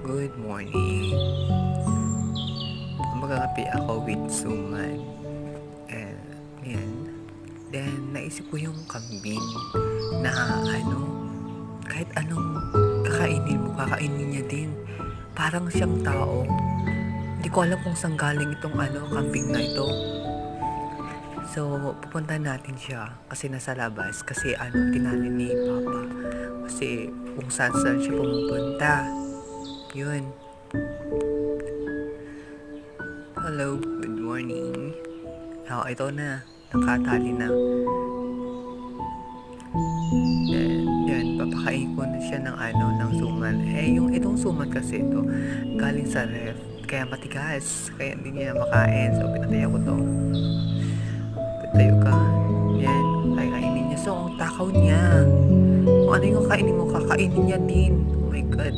Good morning. Magkakape ako with suman. And, yan. Then, naisip ko yung kambing na kahit anong kakainin mo, kakainin niya din. Parang siyang tao. Hindi ko alam kung saan galing itong kambing na ito. So, pupunta natin siya kasi nasa labas. Kasi tinali ni Papa. Kasi kung saan siya pumupunta. Yun. Hello, good morning. Ito na. Nakatali na. Then, yan. Papakain ko na siya ng suman. Itong suman kasi ito, galing sa ref. Kaya matigas. Kaya hindi niya makain. So, pinatayo ko to. Patayo ka. Yan. Kainin niya. So, ang takaw niya. Kung ano yung kainin mo, kakainin niya din. Oh my God.